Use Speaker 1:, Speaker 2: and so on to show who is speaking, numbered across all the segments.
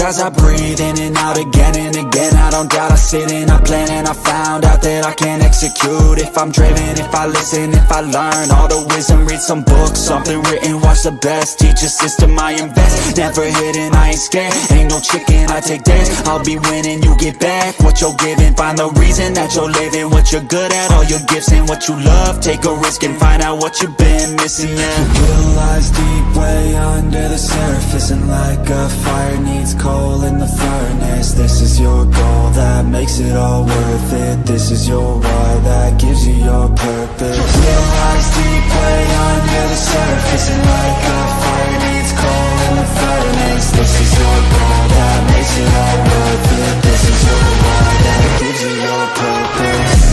Speaker 1: as I breathe in and out again and again. I don't doubt, I sit and I plan, and I found out that I can execute. If I'm driven, if I listen, if I learn all the wisdom, read some books, something written, watch the best teacher system I invest. Never hidden, I ain't scared, ain't no chicken, I take dares. I'll be winning, you get back what you're giving. Find the reason that you're living, what you're good at, all your gifts and what you love. Take a risk and find out what you've been missing. Yeah. The will lies deep way under the surface, and like a fire needs coal in the furnace. This is your goal that makes it all worth it. This is your why that gives you your purpose. The will lies deep way under the surface, and like a fire needs coal in the furnace. This is your goal that makes it all worth it. This is your why that gives you your purpose.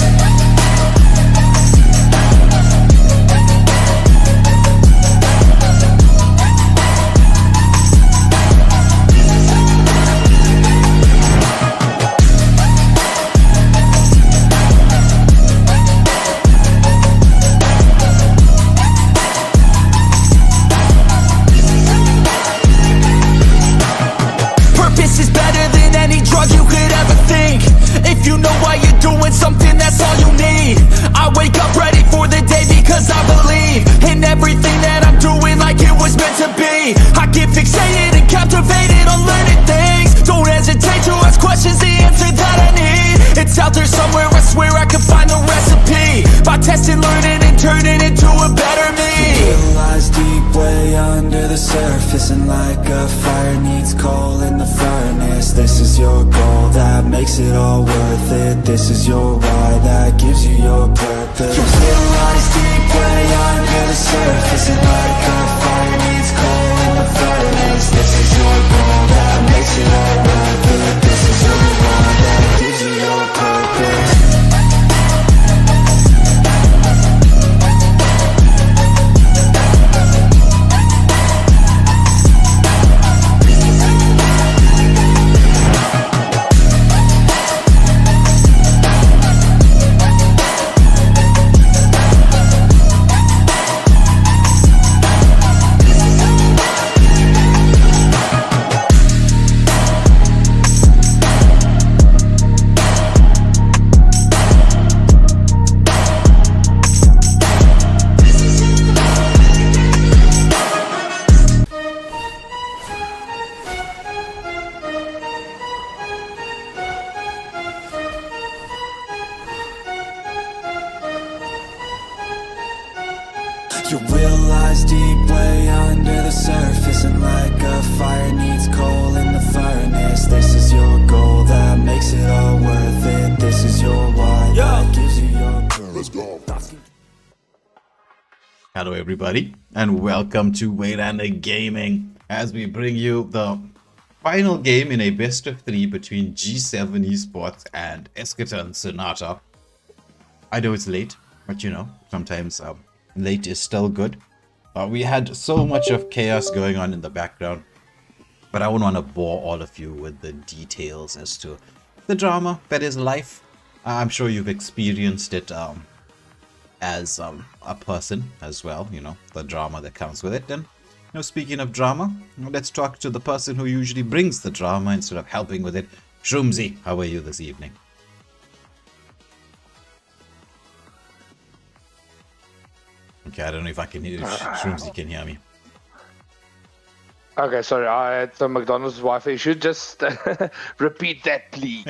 Speaker 1: Something, that's all you need. I wake up ready for the day because I believe in everything that I'm doing like it was meant to be. I get fixated and captivated on learning things. Don't hesitate to ask questions, the answer that I need. It's out there somewhere, I swear I can find the recipe. By testing, learning, and turning into a better me. The will lies deep way under the surface, and like a fire needs coal in the furnace. This is your goal that makes it all worth it. This is your why that gives you your purpose. Your will lies deep way under the surface, and like a fire needs coal in the furnace. This is your goal that makes it all worth it. This is your why that gives you your purpose. Your will lies deep way under the surface, and like a fire needs coal in the furnace. This is your goal that makes it all worth it. This is your why that gives you your purpose. Let's go.
Speaker 2: Hello everybody, and welcome to Wayranda Gaming, as we bring you the final game in a best of 3 between G7 Esports and Eschaton Sonata. I know it's late, but you know, sometimes late is still good. We had so much of chaos going on in the background, but I wouldn't want to bore all of you with the details as to the drama that is life. I'm sure you've experienced it as a person as well, you know, the drama that comes with it. And you know, speaking of drama, let's talk to the person who usually brings the drama instead of helping with it. Shroomzy, how are you this evening? Okay, I don't know if I can hear Shroomzy can hear me.
Speaker 3: Okay, sorry, I had the McDonald's Wi-Fi issue. Just repeat that, please.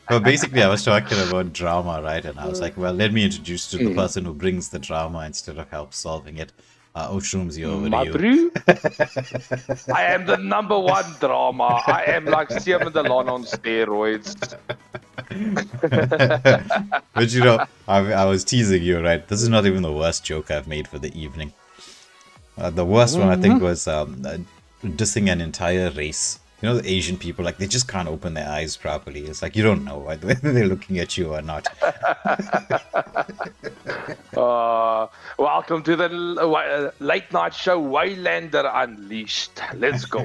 Speaker 2: well, basically, I was talking about drama, right? And I was like, well, let me introduce to the person who brings the drama instead of help solving it. Shroomzy, over to you.
Speaker 3: I am the #1 drama. I am like Siam Delon on steroids.
Speaker 2: But you know, I was teasing you, right? This is not even the worst joke I've made for the evening. The worst one, I think, was dissing an entire race. You know, the Asian people, like, they just can't open their eyes properly. It's like, you don't know whether they're looking at you or not.
Speaker 3: Welcome to the late night show, Waylander Unleashed. Let's go.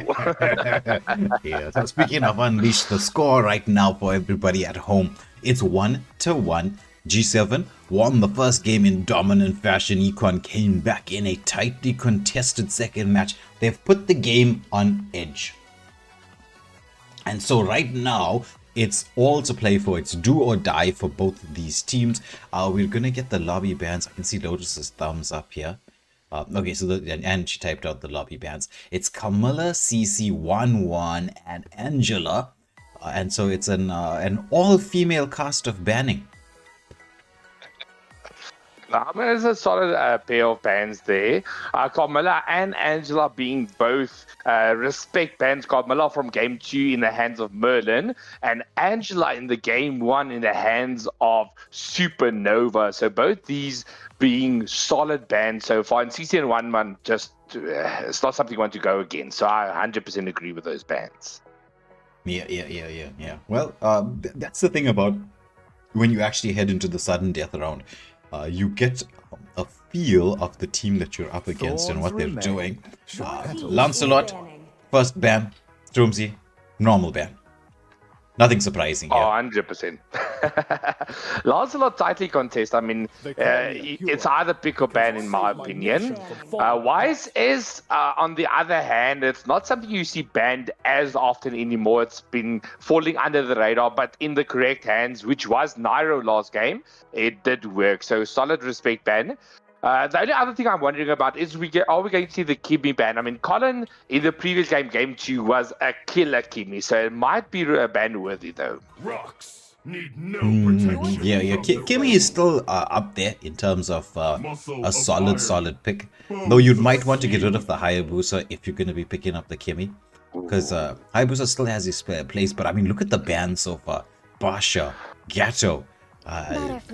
Speaker 2: Yeah, so speaking of Unleashed, the score right now for everybody at home, it's 1-1. G7 won the first game in dominant fashion. Econ came back in a tightly contested second match. They've put the game on edge. And so right now, it's all to play for. It's do or die for both of these teams. We're going to get the lobby bans. I can see Lotus's thumbs up here. Okay, so and she typed out the lobby bans. It's Camilla, CC11, and Angela. And so it's an all-female cast of banning.
Speaker 3: I mean, it's a solid pair of bans there. Carmilla and Angela being both respect bans. Carmilla from game 2 in the hands of Merlin, and Angela in the game 1 in the hands of Supernova. So both these being solid bans so far. And CC and 1-1 just it's not something you want to go against. So I 100% agree with those bans.
Speaker 2: Yeah. Well, that's the thing about when you actually head into the sudden death round. You get a feel of the team that you're up against and what they're doing. Lancelot, first ban. Stormzy, normal ban. Nothing surprising here.
Speaker 3: Oh, 100%. Lancelot tightly contest. I mean, it's either pick or ban in my opinion. Wise is, on the other hand, it's not something you see banned as often anymore. It's been falling under the radar, but in the correct hands, which was Nairo last game, it did work. So solid respect ban. The only other thing I'm wondering about is are we going to see the Kimi ban? I mean, Colin in the previous game 2, was a killer Kimi, so it might be ban worthy though.
Speaker 4: Rocks need no protection.
Speaker 2: Yeah. Kimi is still up there in terms of a solid pick. Though you might want to get rid of the Hayabusa if you're going to be picking up the Kimi, because Hayabusa still has his place. But I mean, look at the bans so far: Basha, Gato.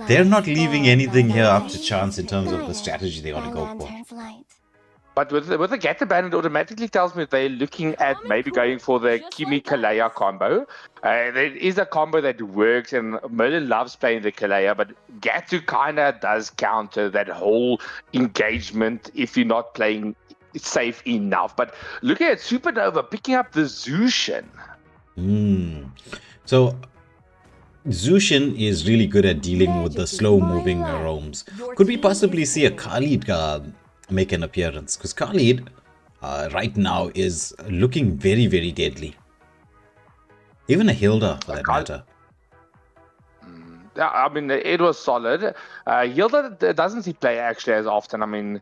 Speaker 2: They're not leaving anything here up to chance in terms of the strategy they want to go for.
Speaker 3: But with the Gato ban, it automatically tells me they're looking at maybe going for the Kimi Kalea combo. There is a combo that works, and Merlin loves playing the Kalea, but Gato kind of does counter that whole engagement if you're not playing safe enough. But looking at Supernova picking up the Zushin.
Speaker 2: So Zushin is really good at dealing with the slow-moving roams. Could we possibly see a Khalid make an appearance? Because Khalid right now is looking very, very deadly. Even a Hilda, for that matter.
Speaker 3: I mean, it was solid. Hilda doesn't see play actually as often. I mean,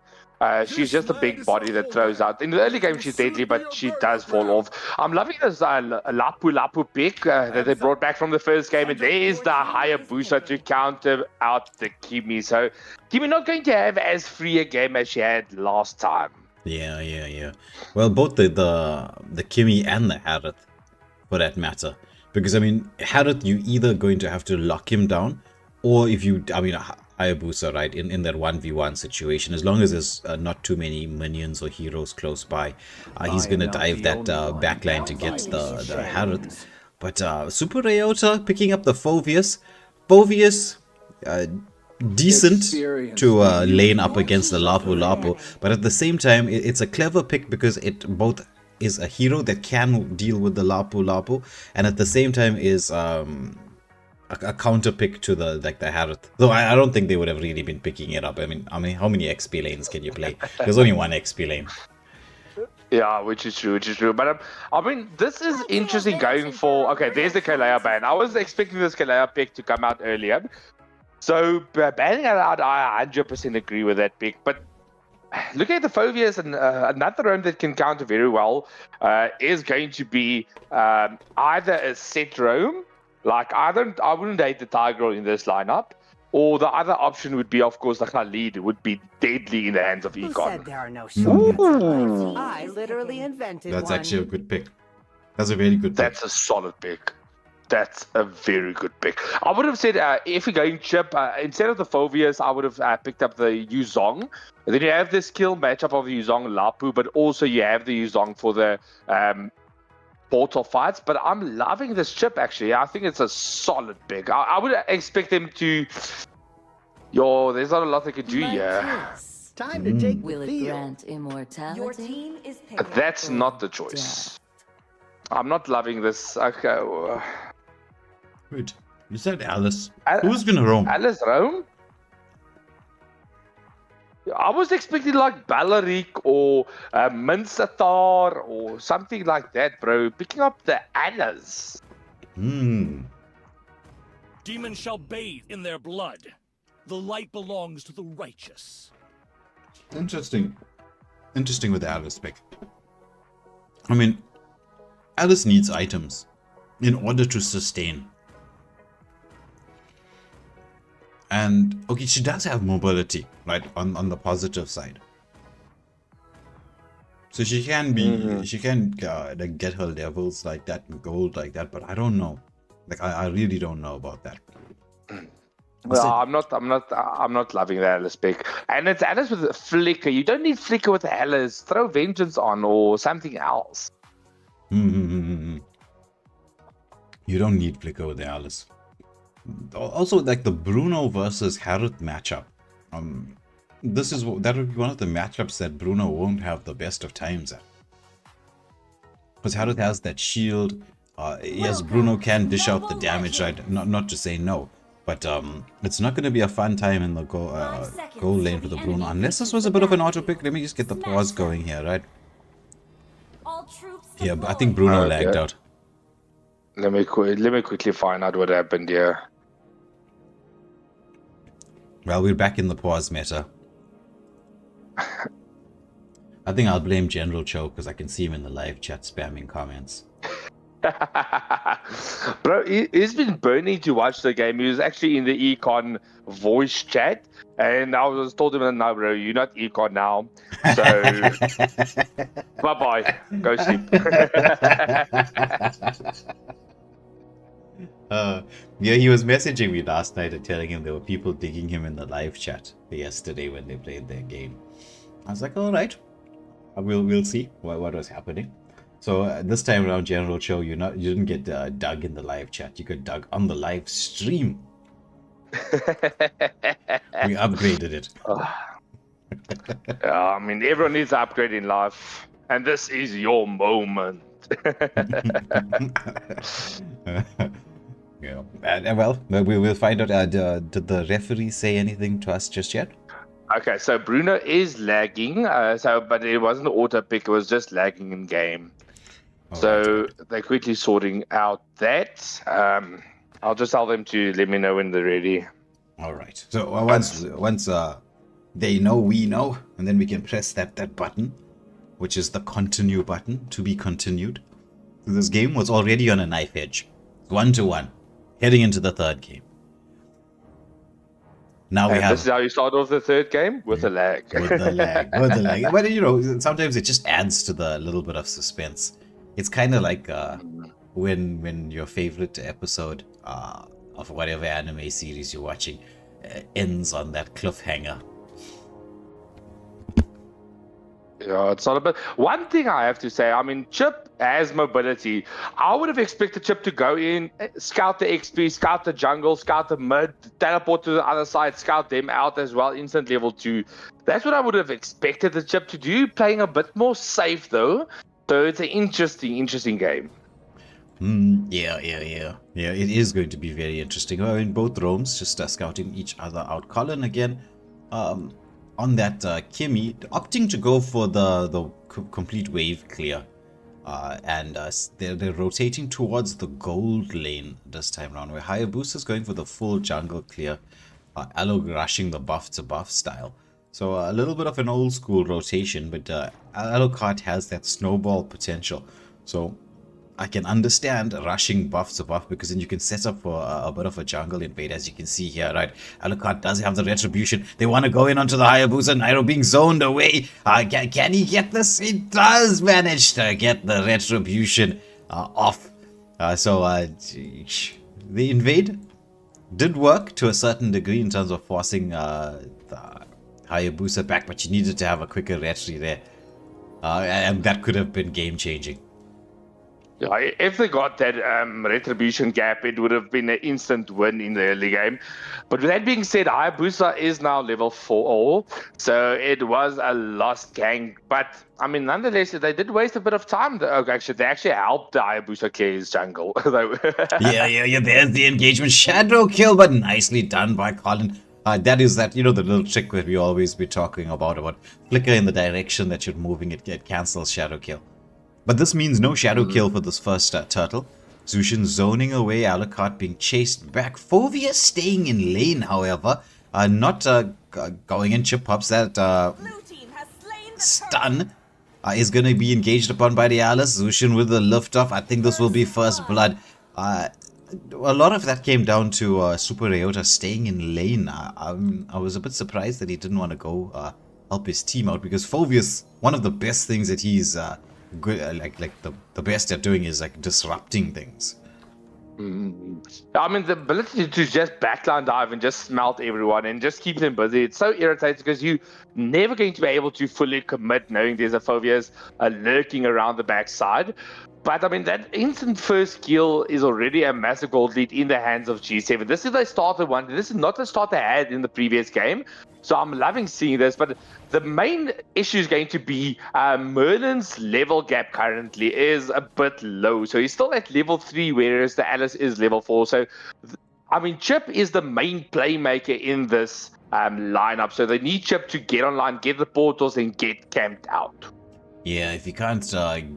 Speaker 3: she's just a big body that throws out. In the early game, she's deadly, but she does fall off. I'm loving this Lapu pick that they brought back from the first game, and there's the Hayabusa to counter out the Kimi. So Kimi not going to have as free a game as she had last time.
Speaker 2: Yeah. Well, both the Kimi and the Harith, for that matter. Because, I mean, Harith, you either going to have to lock him down, or if you, I mean, Hayabusa, right, in that 1v1 situation, as long as there's not too many minions or heroes close by, he's going to dive that backline to get the Harith. But Super Ryota picking up the Phoveus. Phoveus, decent to lane up against the Lapu, but at the same time, it's a clever pick because it both is a hero that can deal with the Lapu, and at the same time is a counter pick to the Harith. Though I don't think they would have really been picking it up. I mean, how many XP lanes can you play? There's only one XP lane.
Speaker 3: Yeah, which is true. But I mean, this is interesting going for. Okay, there's the Kalea ban. I was expecting this Kalea pick to come out earlier. So banning it out, I 100% agree with that pick. But looking at the Phoveus, and another roam that can counter very well is going to be either a set roam, like I wouldn't hate the Tiger in this lineup, or the other option would be, of course, the Khalid would be deadly in the hands of Econ.
Speaker 5: Said there are no shortcuts. I literally invented
Speaker 2: That's
Speaker 5: one.
Speaker 2: actually a good pick. That's a very good pick.
Speaker 3: That's a solid pick. That's a very good pick. I would have said if you're going chip, instead of the Phoveus, I would have picked up the Yuzong. And then you have the skill matchup of the Yuzong Lapu, but also you have the Yuzong for the portal fights. But I'm loving this chip actually. I think it's a solid pick. I would expect them to. There's not a lot they can do here.
Speaker 5: Time to take
Speaker 6: Will
Speaker 5: the
Speaker 6: it
Speaker 5: field.
Speaker 6: grant immortality?
Speaker 7: Your team is
Speaker 3: But that's not the choice. I'm not loving this. Okay.
Speaker 2: Wait, you said Alice. Who's gonna roam?
Speaker 3: Alice roam? I was expecting like Balearic or Minstatar or something like that, bro. Picking up the Annas.
Speaker 4: Demons shall bathe in their blood. The light belongs to the righteous.
Speaker 2: Interesting. Interesting with the Alice pick. I mean, Alice needs items in order to sustain. And, okay, she does have mobility, right, on the positive side. So she can be, she can like get her levels like that and gold like that, but I don't know. Like, I really don't know about that.
Speaker 3: Well, I'm not loving the Alice pick. And it's Alice with a flicker. You don't need flicker with Alice. Throw Vengeance on or something else.
Speaker 2: You don't need flicker with the Alice. Also, like the Bruno versus Harith matchup. That would be one of the matchups that Bruno won't have the best of times at. Because Harith has that shield. Yes, Bruno can dish out the damage, right? Not to say no. But it's not going to be a fun time in the goal lane for the Bruno. Unless this was a bit of an auto pick. Let me just get the pause going here, right? Yeah, but I think Bruno lagged out.
Speaker 3: Let me quickly find out what happened here.
Speaker 2: Well, we're back in the pause meta. I think I'll blame General Cho because I can see him in the live chat spamming comments.
Speaker 3: Bro, he's been burning to watch the game. He was actually in the Econ voice chat, and I was told him, "No, bro, you're not Econ now. So, bye-bye. Go sleep."
Speaker 2: Yeah, he was messaging me last night and telling him there were people digging him in the live chat yesterday when they played their game. I was like, all right, we'll see what was happening. So this time around, General Cho, you didn't get dug in the live chat. You got dug on the live stream. We upgraded it.
Speaker 3: I mean, everyone needs to upgrade in life, and this is your moment.
Speaker 2: Yeah. Well, we will find out. Did the referee say anything to us just yet?
Speaker 3: Okay, so Bruno is lagging. But it wasn't an auto pick; it was just lagging in game. So they're quickly sorting out that. I'll just tell them to let me know when they're ready.
Speaker 2: All right. So once they know, we know, and then we can press that button, which is the continue button, to be continued. So this game was already on a knife edge, 1-1, heading into the third game. Now we have.
Speaker 3: This is how you start off the third game with a lag.
Speaker 2: With the lag. But you know, sometimes it just adds to the little bit of suspense. It's kind of like when your favorite episode of whatever anime series you're watching ends on that cliffhanger.
Speaker 3: Yeah, it's not a bit. One thing I have to say, I mean, Chip has mobility. I would have expected Chip to go in, scout the XP, scout the jungle, scout the mid, teleport to the other side, scout them out as well, instant level 2. That's what I would have expected the Chip to do, playing a bit more safe though. So it's an interesting game.
Speaker 2: Yeah. It is going to be very interesting. I mean, both roams just scouting each other out. Colin again, on that Kimmy, opting to go for the complete wave clear, and they're rotating towards the gold lane this time around, where Hayabusa's going for the full jungle clear, Alok rushing the buff to buff style. So a little bit of an old school rotation, but Alucard has that snowball potential. So I can understand rushing buff to buff, because then you can set up for a bit of a jungle invade, as you can see here, right? Alucard does have the retribution. They want to go in onto the Hayabusa. Nairo being zoned away. Can he get this? He does manage to get the retribution off. So the invade did work to a certain degree in terms of forcing the Hayabusa back, but you needed to have a quicker retry there. And that could have been game-changing.
Speaker 3: Yeah, if they got that retribution gap, it would have been an instant win in the early game. But with that being said, Hayabusa is now level 4, so it was a lost gang. But, I mean, nonetheless, they did waste a bit of time. Actually, they actually helped the Hayabusa clear his jungle.
Speaker 2: Yeah, there's the engagement. Shadow kill, but nicely done by Colin. That is that, the little trick that we always be talking about flicker in the direction that you're moving, it cancels shadow kill. But this means no shadow kill for this first turtle. Zushin zoning away, Alucard being chased back. Phoveus staying in lane, however, not going in chip pops. That stun is going to be engaged upon by the Alice. Zushin with the lift off. I think this will be first blood. A lot of that came down to Super Ryota staying in lane. I was a bit surprised that he didn't want to go help his team out, because Phoveus, one of the best things that he's good, the best at doing is like disrupting things.
Speaker 3: I mean, the ability to just backline dive and just smelt everyone and just keep them busy, it's so irritating because you're never going to be able to fully commit knowing there's a Phoveus lurking around the backside. But I mean, that instant first kill is already a massive gold lead in the hands of G7. This is a starter one. This is not the start they had in the previous game. So I'm loving seeing this. But the main issue is going to be Merlin's level gap currently is a bit low. So he's still at level 3, whereas the Alice is level 4. So, I mean, Chip is the main playmaker in this lineup. So they need Chip to get online, get the portals, and get camped out.
Speaker 2: Yeah, if you can't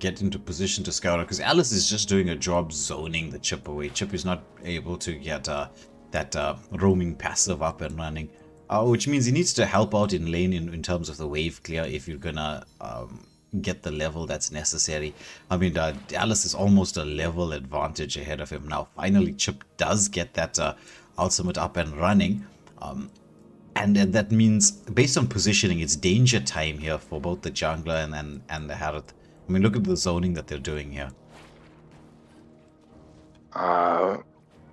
Speaker 2: get into position to scout out, because Alice is just doing a job zoning the Chip away. Chip is not able to get that roaming passive up and running, which means he needs to help out in lane in terms of the wave clear if you're gonna get the level that's necessary. I mean, Alice is almost a level advantage ahead of him now. Finally, Chip does get that ultimate up and running. And that means, based on positioning, it's danger time here for both the jungler and the Harith. I mean, look at the zoning that they're doing here.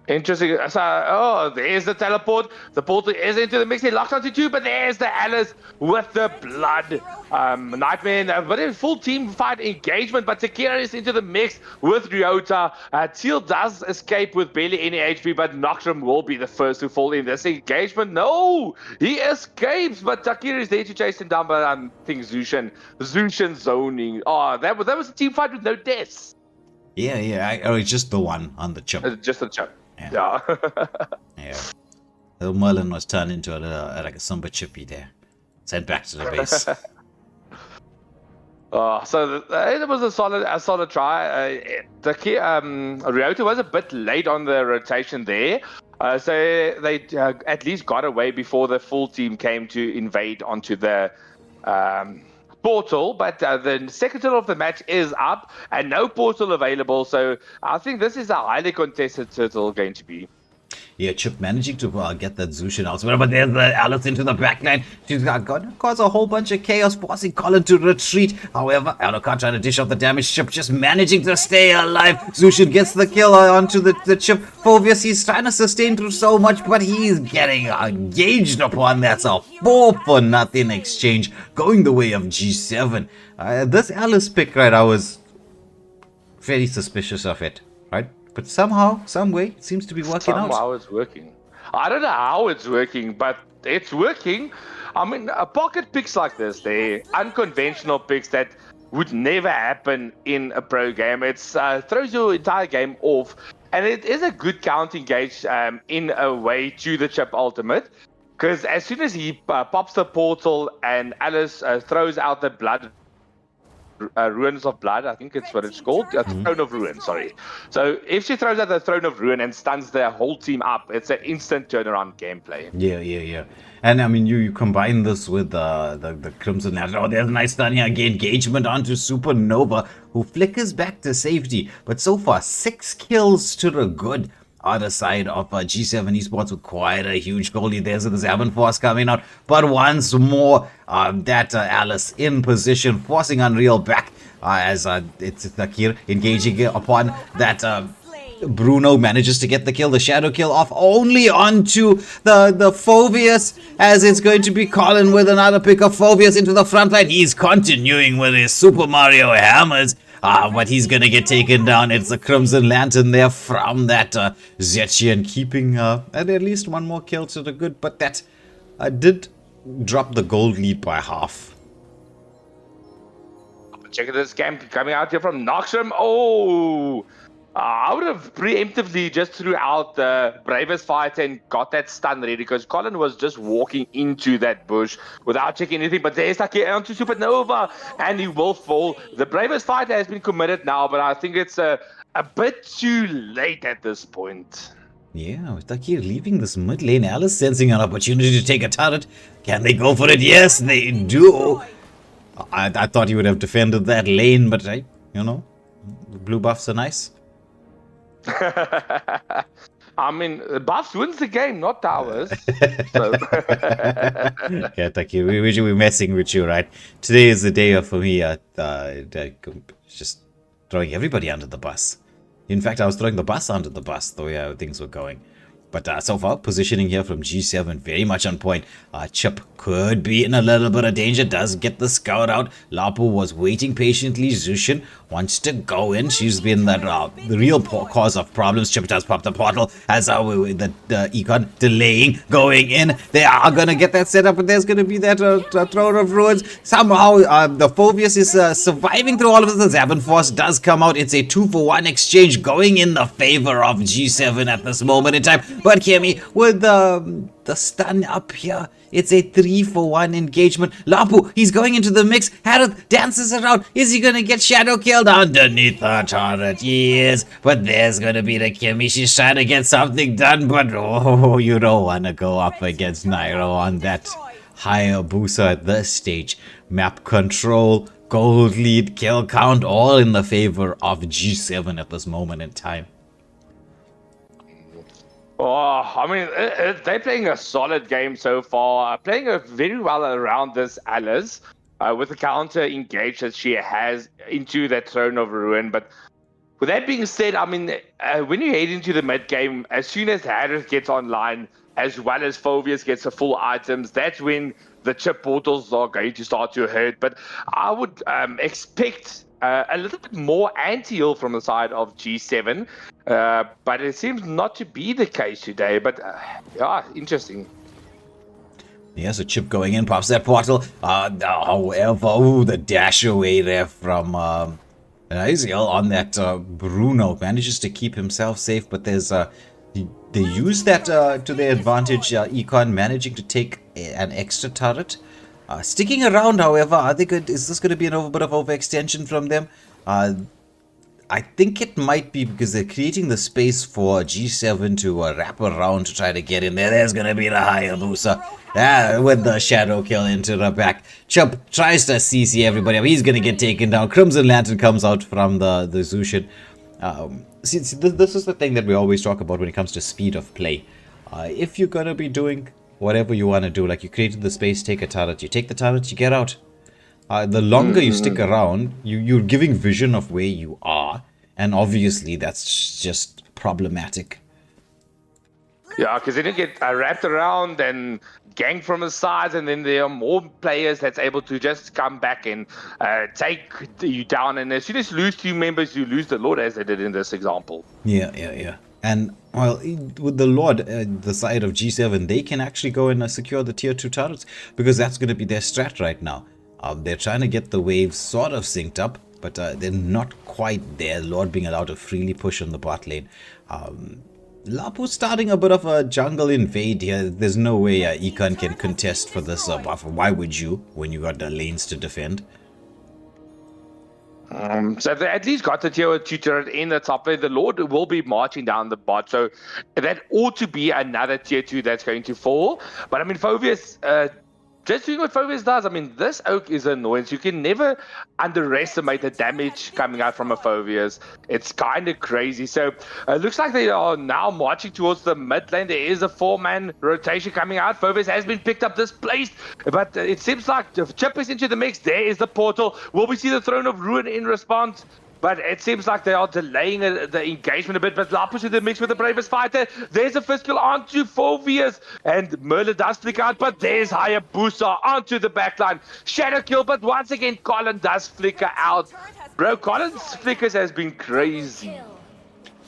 Speaker 3: Interesting. So, there's the teleport. The portal is into the mix. He locks onto 2, but there's the Alice with the blood. Nightmare, but a full team fight engagement, but Takira is into the mix with Ryota. Teal does escape with barely any HP, but Noxram will be the first to fall in this engagement. No! He escapes, but Takira is there to chase him down, but I think Zushin zoning. Oh, that was a team fight with no deaths.
Speaker 2: Yeah, it's just the one on the Chip.
Speaker 3: Just the Chip. Yeah.
Speaker 2: Yeah. Little Merlin was turned into like a Sumba Chippy there. Sent back to the base.
Speaker 3: So it was a solid try. Ryota was a bit late on the rotation there. So they at least got away before the full team came to invade onto the portal, but the second turtle of the match is up and no portal available, so I think this is a highly contested turtle going to be.
Speaker 2: Yeah, Chip managing to get that Zushin out. But there's the Alice into the backline. She's got cause a whole bunch of chaos, forcing Colin to retreat. However, Alucard trying to dish out the damage. Chip just managing to stay alive. Zushin gets the kill onto the Chip. Phoveus, he's trying to sustain through so much, but he's getting engaged upon. That's a 4-for-0 exchange going the way of G7. This Alice pick, right, I was very suspicious of it, right? But somehow, some way, it seems to be working out.
Speaker 3: Somehow it's working. I don't know how it's working, but it's working. I mean, pocket picks like this, they're unconventional picks that would never happen in a pro game. It throws your entire game off. And it is a good counting gauge in a way to the Chip ultimate. Because as soon as he pops the portal and Alice throws out the blood, Ruins of Blood, I think it's what it's called. Throne of Ruin, sorry. So if she throws out the Throne of Ruin and stuns their whole team up, it's an instant turnaround gameplay.
Speaker 2: Yeah. And I mean, you combine this with the Crimson Lantern. Oh, there's a nice stun here. Engagement onto Supernova, who flickers back to safety. But so far, 6 kills to the good. Other side of G7 Esports with quite a huge goalie. There's the Zaban Force coming out. But once more, that Alice in position, forcing Unreal back as it's Takir engaging upon that Bruno manages to get the kill, the shadow kill off only onto the Phoveus, as it's going to be Colin with another pick of Phoveus into the front line. He's continuing with his Super Mario hammers. But he's gonna get taken down. It's a Crimson Lantern there from that Zetchian, keeping at least one more kill to the good, but that did drop the gold lead by half.
Speaker 3: Check this game coming out here from Noxram. Oh, I would have preemptively just threw out the bravest fighter and got that stun ready because Colin was just walking into that bush without checking anything. But there's Taki onto Supernova and he will fall. The bravest fighter has been committed now, but I think it's a bit too late at this point.
Speaker 2: Yeah, Taki leaving this mid lane. Alice sensing an opportunity to take a turret. Can they go for it? Yes, they do. I thought he would have defended that lane, but the blue buffs are nice.
Speaker 3: I mean, buffs wins the game, not towers. So.
Speaker 2: Yeah, Taki, we're messing with you, right? Today is the day for me just throwing everybody under the bus. In fact, I was throwing the bus under the bus, the way how things were going. But so far, positioning here from G7 very much on point. Chip could be in a little bit of danger. Does get the scout out. Lapu was waiting patiently. Zushin wants to go in. She's been the real cause of problems. Chip does pop the portal as the Econ delaying, going in. They are going to get that set up, but there's going to be that Throne of Ruins. Somehow, the Phoveus is surviving through all of this. Zavin Force does come out. It's a 2-for-1 exchange going in the favor of G7 at this moment in time. But Kemi, with the stun up here, it's a 3-for-1 engagement. Lapu, he's going into the mix. Harith dances around. Is he going to get shadow killed underneath the turret? Yes, but there's going to be the Kemi. She's trying to get something done, but oh, you don't want to go up against Nairo on that Hayabusa at this stage. Map control, gold lead, kill count, all in the favor of G7 at this moment in time.
Speaker 3: Oh, I mean, they're playing a solid game so far. Playing very well around this Alice with the counter engage that she has into that Throne of Ruin. But with that being said, I mean, when you head into the mid game, as soon as Harith gets online, as well as Phoveus gets the full items, that's when the chip portals are going to start to hurt. But I would expect a little bit more anti-heal from the side of G7, but it seems not to be the case today. But yeah, interesting.
Speaker 2: Yeah, so Chip going in, pops that portal. However, the dash away there from Iziel on that Bruno manages to keep himself safe, but there's they use that to their advantage. Econ managing to take an extra turret. Sticking around, however, are they good? Is this going to be a bit of overextension from them? I think it might be because they're creating the space for G7 to wrap around to try to get in there. There's going to be the Hayabusa with the shadow kill into the back. Chub tries to CC everybody up. He's going to get taken down. Crimson Lantern comes out from the Zushin. See, this is the thing that we always talk about when it comes to speed of play. If you're going to be doing whatever you want to do, like you created the space, take a turret, you take the turret, you get out. The longer you stick around, you're giving vision of where you are, and obviously that's just problematic.
Speaker 3: Yeah, because then you get wrapped around and ganked from the sides, and then there are more players that's able to just come back and take you down. And as soon as you lose 2 members, you lose the Lord, as they did in this example.
Speaker 2: Yeah. And, well, with the Lord, the side of G7, they can actually go and secure the tier 2 turrets, because that's going to be their strat right now. They're trying to get the waves sort of synced up, but they're not quite there. Lord being allowed to freely push on the bot lane. Lapu's starting a bit of a jungle invade here. There's no way Econ can contest for this buff. Why would you, when you got the lanes to defend?
Speaker 3: So they at least got the tier 2 turret in the top lane. The Lord will be marching down the bot, so that ought to be another tier 2 that's going to fall. But I mean, Phoveus, just doing what Phoveus does, I mean, this Oak is annoying. So you can never underestimate the damage coming out from a Phoveus. It's kind of crazy. So it looks like they are now marching towards the mid lane. There is a 4-man rotation coming out. Phoveus has been picked up, displaced, but it seems like Chip is into the mix. There is the portal. Will we see the Throne of Ruin in response? But it seems like they are delaying the engagement a bit. But Lapus in the mix with the bravest fighter. There's a first kill onto Phoveus. And Merlin does flick out. But there's Hayabusa onto the backline. Shadow kill. But once again, Colin does flicker out. Bro, Colin's flickers has been crazy.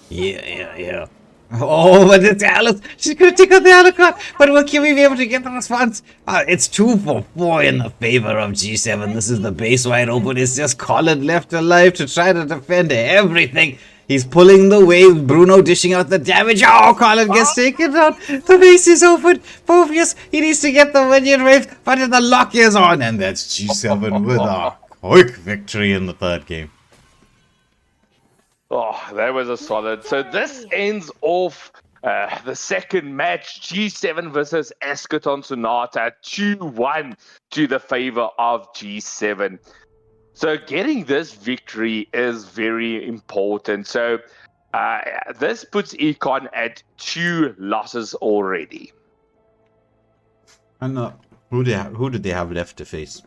Speaker 2: Yeah. Oh, but it's Alice. She's going to take out the other card. But will Kiwi be able to get the response? It's 2 for 4 in the favor of G7. This is the base wide open. It's just Colin left alive to try to defend everything. He's pulling the wave. Bruno dishing out the damage. Oh, Colin gets taken down. The base is open. Phoveus, he needs to get the minion wave, but the lock is on. And that's G7 with a quick victory in the third game.
Speaker 3: Oh, that was a solid. So this ends off the second match, G7 versus Eschaton Sonata, 2-1 to the favor of G7. So getting this victory is very important. So this puts Econ at 2 losses already.
Speaker 2: And who did they have left to face?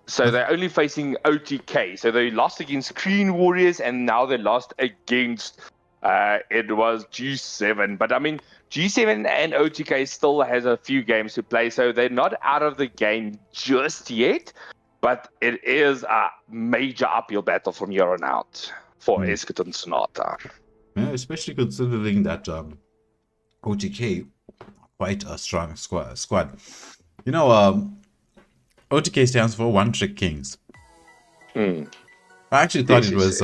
Speaker 3: So they're only facing OTK. So they lost against Green Warriors, and now they lost against it was G7. But I mean, G7 and OTK still has a few games to play, so they're not out of the game just yet. But it is a major uphill battle from here on out for Eschaton Sonata.
Speaker 2: Yeah, especially considering that OTK quite a strong squad. You know, OTK stands for One Trick Kings. I actually thought it was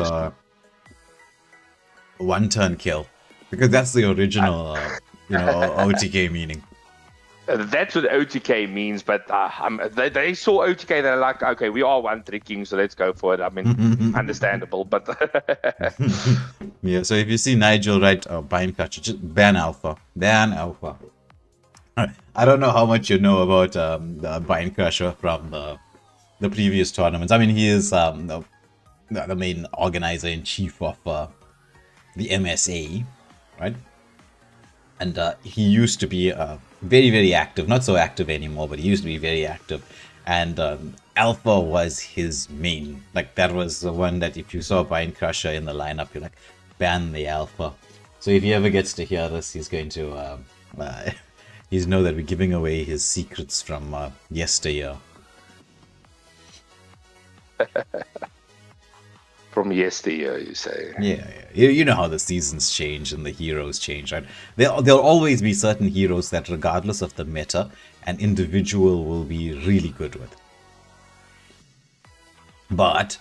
Speaker 2: one turn kill, because that's the original OTK meaning.
Speaker 3: That's what OTK means, but they saw OTK, they're like, okay, we are One Trick King, so let's go for it. I mean, understandable, but...
Speaker 2: Yeah, so if you see Nigel write Binecatcher, just ban Alpha. Ban Alpha. I don't know how much you know about the Binecrusher from the previous tournaments. I mean, he is the main organizer-in-chief of the MSA, right? And he used to be very, very active. Not so active anymore, but he used to be very active. And Alpha was his main. Like, that was the one that if you saw Binecrusher in the lineup, you're like, ban the Alpha. So if he ever gets to hear this, he's going to... he's know that we're giving away his secrets from yesteryear.
Speaker 3: From yesteryear, you say?
Speaker 2: Yeah. You know how the seasons change and the heroes change, right? There'll always be certain heroes that, regardless of the meta, an individual will be really good with. But...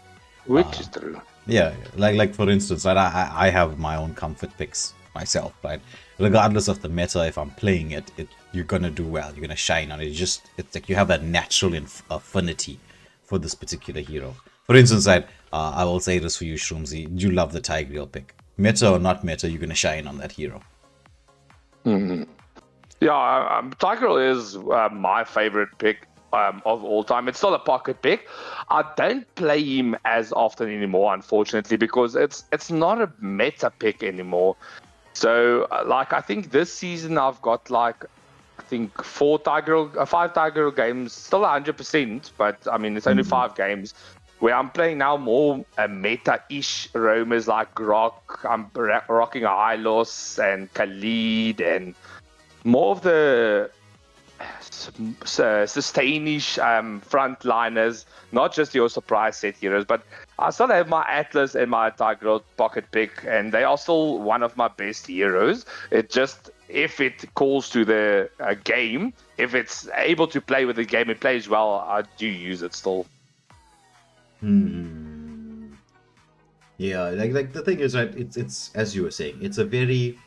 Speaker 3: Which is true.
Speaker 2: Yeah, like for instance, right, I have my own comfort picks myself, right? Regardless of the meta, if I'm playing it, you're gonna do well. You're gonna shine on it. It's like you have a natural affinity for this particular hero. For instance, right, I will say this for you, Shroomsy. You love the Tigreal pick. Meta or not meta, you're gonna shine on that hero.
Speaker 3: Mm-hmm. Yeah, Tigreal is my favorite pick of all time. It's still a pocket pick. I don't play him as often anymore, unfortunately, because it's not a meta pick anymore. So, I think this season I've got 5 Tigreal games, still 100%, but I mean, it's only 5 games, where I'm playing now more meta-ish roamers like Grok. I'm rocking a Hylos and Khalid, and more of the sustainish frontliners, not just your surprise set heroes, but I still have my Atlas and my Tigreal pocket pick, and they are still one of my best heroes. It just, if it calls to the game, if it's able to play with the game, it plays well, I do use it still.
Speaker 2: Yeah, like the thing is, right, it's as you were saying, it's a very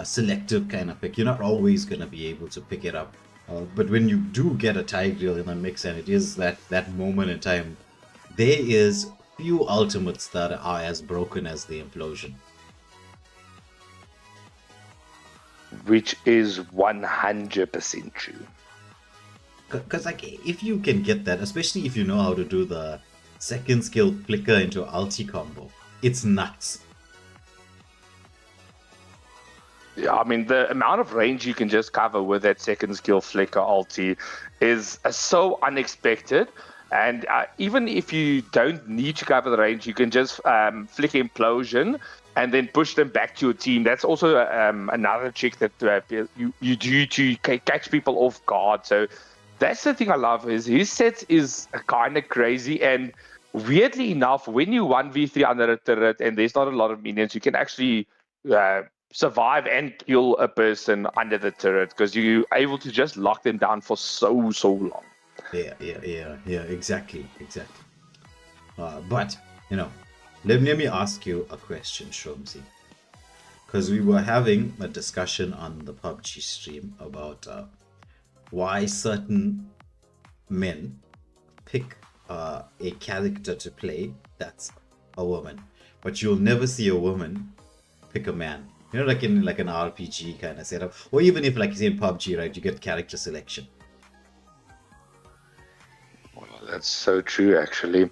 Speaker 2: selective kind of pick. You're not always going to be able to pick it up. But when you do get a Tigreal in the mix, and it is that moment in time, there is few ultimates that are as broken as the Implosion.
Speaker 3: Which is 100% true.
Speaker 2: Because if you can get that, especially if you know how to do the second skill flicker into ulti combo, it's nuts.
Speaker 3: Yeah, I mean, the amount of range you can just cover with that second skill flicker ulti is so unexpected. And even if you don't need to cover the range, you can just flick Implosion and then push them back to your team. That's also another trick that you do to catch people off guard. So that's the thing I love, is his set is kind of crazy. And weirdly enough, when you 1v3 under a turret and there's not a lot of minions, you can actually... survive and kill a person under the turret, because you're able to just lock them down for so long.
Speaker 2: Yeah, exactly. But, Let me ask you a question, Shomzi. Because we were having a discussion on the PUBG stream about why certain men pick a character to play that's a woman, but you'll never see a woman pick a man. You know, like in like an RPG kind of setup, or even if like you say in PUBG, right, you get character selection.
Speaker 3: Well, that's so true, actually.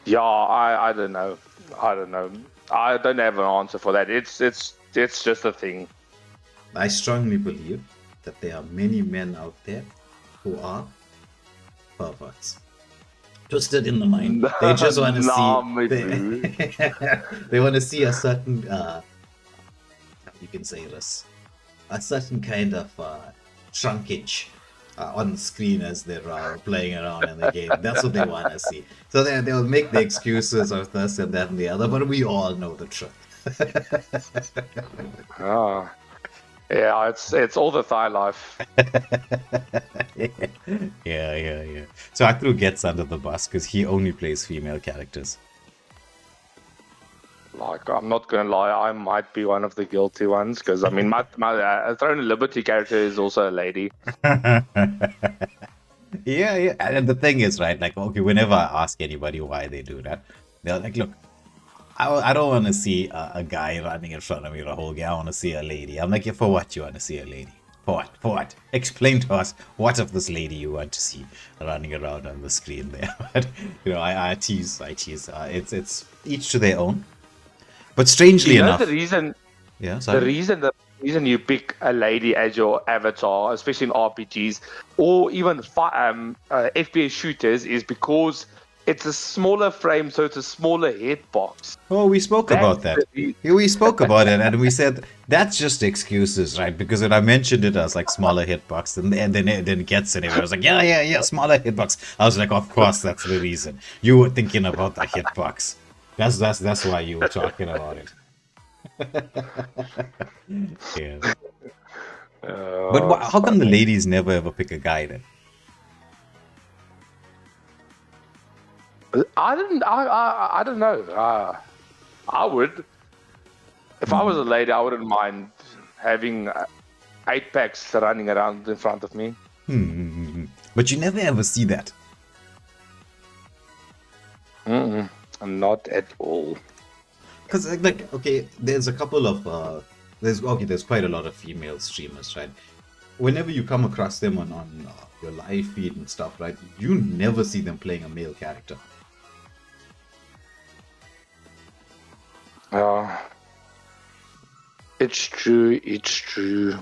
Speaker 3: Yeah, I don't know. I don't know. I don't have an answer for that. It's just a thing.
Speaker 2: I strongly believe that there are many men out there who are perverts. Twisted in the mind. They just want to see. They want to see a certain. You can say this. A certain kind of trunkage on the screen as they're playing around in the game. That's what they want to see. So they'll make the excuses of this and that and the other, but we all know the truth.
Speaker 3: Yeah, it's all the thigh life.
Speaker 2: Yeah. So Akru gets under the bus because he only plays female characters.
Speaker 3: Like, I'm not gonna lie, I might be one of the guilty ones because I mean, my Throne of Liberty character is also a lady.
Speaker 2: Yeah. And the thing is, right? Like, okay, whenever I ask anybody why they do that, they're like, "Look, I don't want to see a guy running in front of me the whole game. I want to see a lady." I'm like, "Yeah, for what you want to see a lady? For what? For what? Explain to us what of this lady you want to see running around on the screen there." But you know, I tease. It's each to their own. But strangely enough,
Speaker 3: the reason
Speaker 2: the
Speaker 3: reason you pick a lady as your avatar, especially in RPGs or even FPS shooters, is because it's a smaller frame, so it's a smaller hitbox.
Speaker 2: Oh, we spoke about that. We spoke about it, and we said that's just excuses, right? Because when I mentioned it as like smaller hitbox, and then it gets in it. I was like, yeah, smaller hitbox. I was like, of course, that's the reason. You were thinking about the hitbox. That's why you were talking about it. Yeah. But how come the ladies never ever pick a guy then?
Speaker 3: I don't know. I would. If I was a lady, I wouldn't mind having 8 packs running around in front of me.
Speaker 2: But you never ever see that.
Speaker 3: Not at all.
Speaker 2: Because like okay, there's a couple of there's quite a lot of female streamers, right? Whenever you come across them on your live feed and stuff, right, you never see them playing a male character.
Speaker 3: It's true.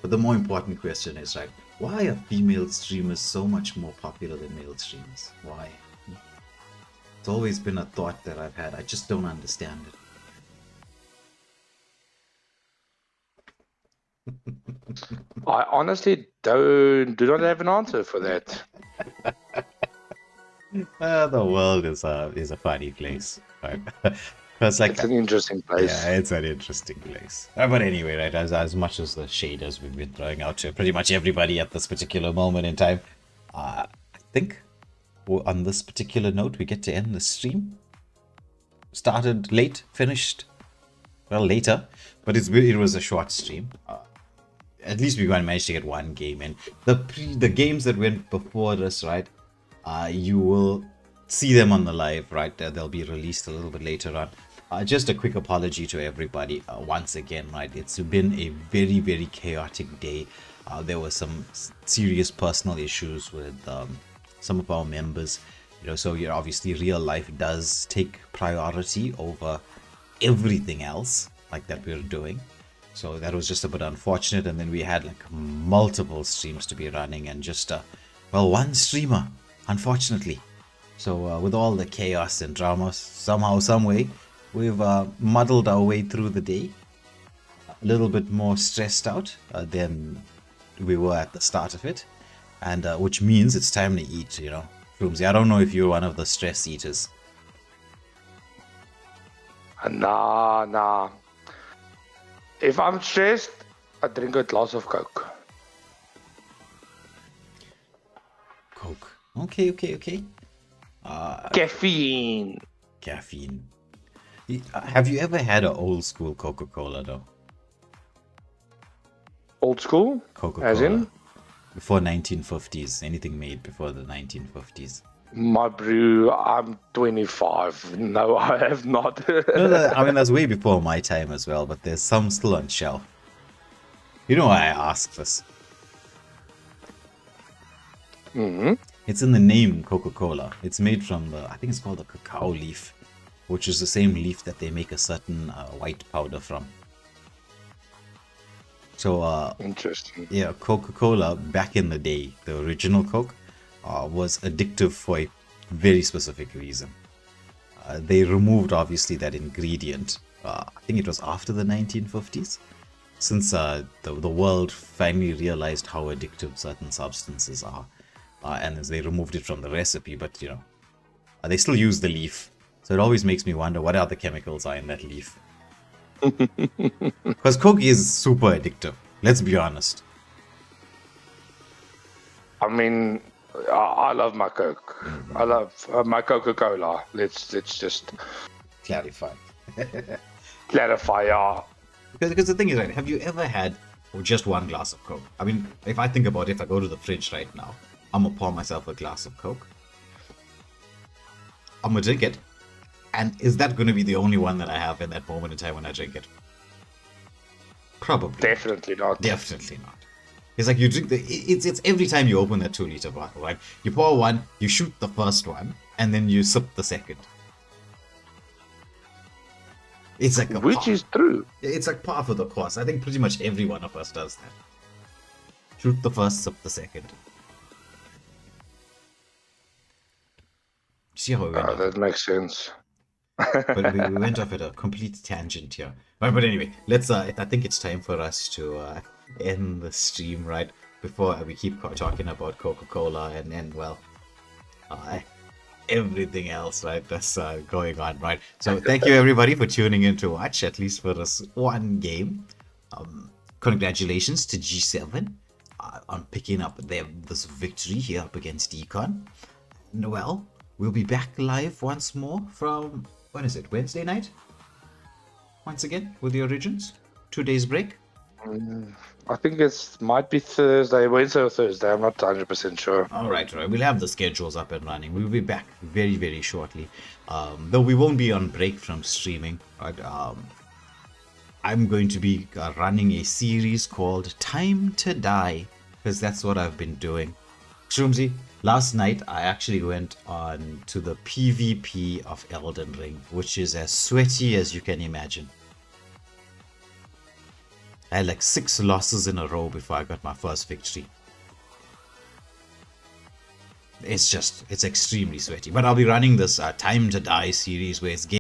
Speaker 2: But the more important question is, right, why are female streamers so much more popular than male streamers? Why? It's always been a thought that I've had. I just don't understand it.
Speaker 3: I honestly do not have an answer for that.
Speaker 2: The world is a funny place, right? Because like
Speaker 3: it's an interesting place.
Speaker 2: Yeah, it's an interesting place. But anyway, right, as much as the shaders we've been throwing out to pretty much everybody at this particular moment in time, I think on this particular note we get to end the stream. Started late, finished well later, but it was a short stream. At least we managed to get one game in. The games that went before this, right? You will see them on the live, right? They'll be released a little bit later on. Just a quick apology to everybody once again, right? It's been a very, very chaotic day. There were some serious personal issues with some of our members, you know, so obviously real life does take priority over everything else like that we're doing. So that was just a bit unfortunate, and then we had like multiple streams to be running and just one streamer, unfortunately. So with all the chaos and drama, somehow, some way, we've muddled our way through the day. A little bit more stressed out than we were at the start of it, and which means it's time to eat, you know. Floomsy, I don't know if you're one of the stress eaters.
Speaker 3: Nah. If I'm stressed, I drink a glass of Coke.
Speaker 2: Coke. Okay.
Speaker 3: Caffeine.
Speaker 2: Caffeine. Have you ever had an old school Coca-Cola though?
Speaker 3: Old school?
Speaker 2: Coca-Cola.
Speaker 3: As in?
Speaker 2: Before 1950s. Anything made before the 1950s.
Speaker 3: My brew, I'm 25. No, I have not.
Speaker 2: No, I mean, that's way before my time as well, but there's some still on shelf. You know why I ask this?
Speaker 3: Mhm.
Speaker 2: It's in the name Coca-Cola. It's made from I think it's called the cacao leaf, which is the same leaf that they make a certain white powder from. So,
Speaker 3: Interesting.
Speaker 2: yeah, Coca-Cola back in the day, the original Coke, was addictive for a very specific reason. They removed obviously that ingredient. I think it was after the 1950s, since the world finally realized how addictive certain substances are, and they removed it from the recipe. But you know, they still use the leaf, so it always makes me wonder what other chemicals are in that leaf. Because Coke is super addictive. Let's be honest.
Speaker 3: I mean, I love my Coke. I love my Coca-Cola. Let's just
Speaker 2: Clarify.
Speaker 3: clarify.
Speaker 2: Because the thing is, right, have you ever had just one glass of Coke? I mean, if I think about it, if I go to the fridge right now, I'm gonna pour myself a glass of Coke. I'm gonna drink it. And is that gonna be the only one that I have in that moment in time when I drink it? Probably.
Speaker 3: Definitely not.
Speaker 2: Definitely not. It's like you drink it's every time you open that 2-liter bottle, right? You pour one, you shoot the first one, and then you sip the second. It's like
Speaker 3: Which is true.
Speaker 2: it's like par for the course. I think pretty much every one of us does that. Shoot the first, sip the second. See how we went off.
Speaker 3: That makes sense.
Speaker 2: But we went off at a complete tangent here. But anyway, let's. I think it's time for us to end the stream, right? Before we keep talking about Coca-Cola and well, everything else, right? That's going on, right? So thank you everybody for tuning in to watch, at least for this one game. Congratulations to G7 on picking up this victory here up against Econ. And well, we'll be back live once more from, when is it, Wednesday night? Once again with the Origins. 2 days break.
Speaker 3: I think it might be Thursday, Wednesday or Thursday. I'm not 100% sure.
Speaker 2: All right. We'll have the schedules up and running. We'll be back very, very shortly. Though we won't be on break from streaming. Right? I'm going to be running a series called Time to Die, because that's what I've been doing. Shroomsy, last night I actually went on to the PvP of Elden Ring, which is as sweaty as you can imagine. I had like 6 losses in a row before I got my first victory. It's extremely sweaty. But I'll be running this Time to Die series where it's